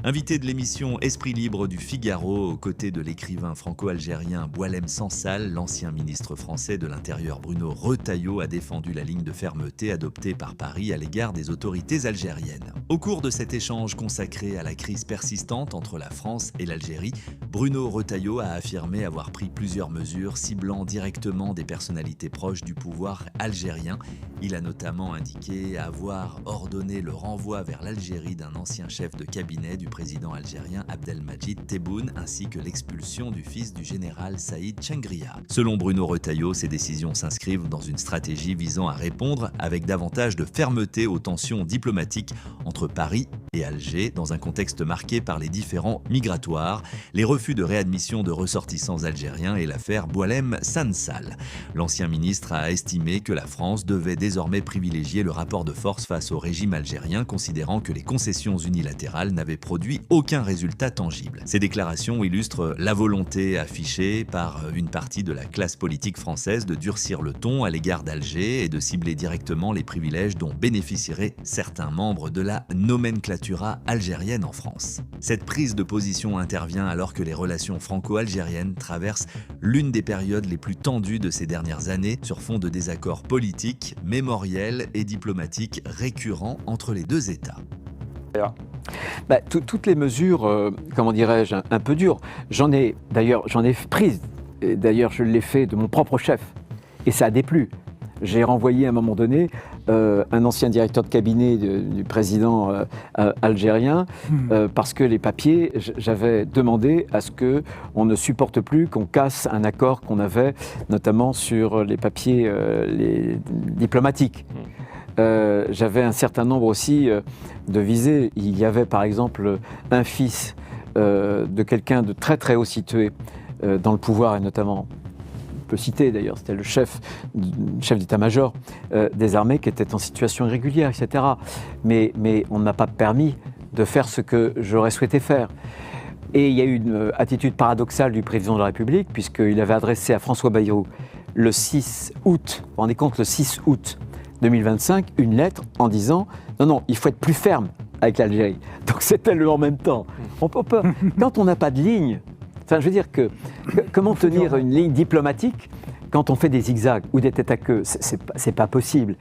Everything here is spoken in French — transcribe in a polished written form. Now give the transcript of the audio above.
Invité de l'émission Esprit libre du Figaro, aux côtés de l'écrivain franco-algérien Boualem Sansal, l'ancien ministre français de l'Intérieur Bruno Retailleau a défendu la ligne de fermeté adoptée par Paris à l'égard des autorités algériennes. Au cours de cet échange consacré à la crise persistante entre la France et l'Algérie, Bruno Retailleau a affirmé avoir pris plusieurs mesures ciblant directement des personnalités proches du pouvoir algérien. Il a notamment indiqué avoir ordonné le renvoi vers l'Algérie d'un ancien chef de cabinet du président algérien Abdelmadjid Tebboune ainsi que l'expulsion du fils du général Saïd Chengria. Selon Bruno Retailleau, ces décisions s'inscrivent dans une stratégie visant à répondre avec davantage de fermeté aux tensions diplomatiques entre Paris et Alger dans un contexte marqué par les différends migratoires, les refus de réadmission de ressortissants algériens et l'affaire Boualem Sansal. L'ancien ministre a estimé que la France devait désormais privilégier le rapport de force face au régime algérien, considérant que les concessions unilatérales n'avaient produit aucun résultat tangible. Ces déclarations illustrent la volonté affichée par une partie de la classe politique française de durcir le ton à l'égard d'Alger et de cibler directement les privilèges dont bénéficieraient certains membres de la nomenclatura algérienne en France. Cette prise de position intervient alors que les relations franco-algériennes traversent l'une des périodes les plus tendues de ces dernières années sur fond de désaccords politiques, mémoriels et diplomatiques récurrents entre les deux États. Toutes les mesures, comment dirais-je, un peu dures, j'en ai prises, et d'ailleurs je l'ai fait de mon propre chef, et ça a déplu. J'ai renvoyé à un moment donné un ancien directeur de cabinet du président algérien parce que les papiers, j'avais demandé à ce qu'on ne supporte plus qu'on casse un accord qu'on avait, notamment sur les papiers les diplomatiques. J'avais un certain nombre aussi de visées. Il y avait par exemple un fils de quelqu'un de très très haut situé dans le pouvoir, et notamment, on peut citer d'ailleurs, c'était le chef d'état-major des armées qui était en situation irrégulière, etc. Mais on ne m'a pas permis de faire ce que j'aurais souhaité faire. Et il y a eu une attitude paradoxale du président de la République, puisqu'il avait adressé à François Bayrou le 6 août, vous vous rendez compte, le 6 août 2025, une lettre en disant « Non, il faut être plus ferme avec l'Algérie ». Donc c'était le « en même temps ». Quand on n'a pas de ligne, enfin, je veux dire comment tenir une ligne diplomatique quand on fait des zigzags ou des têtes à queue, c'est pas possible.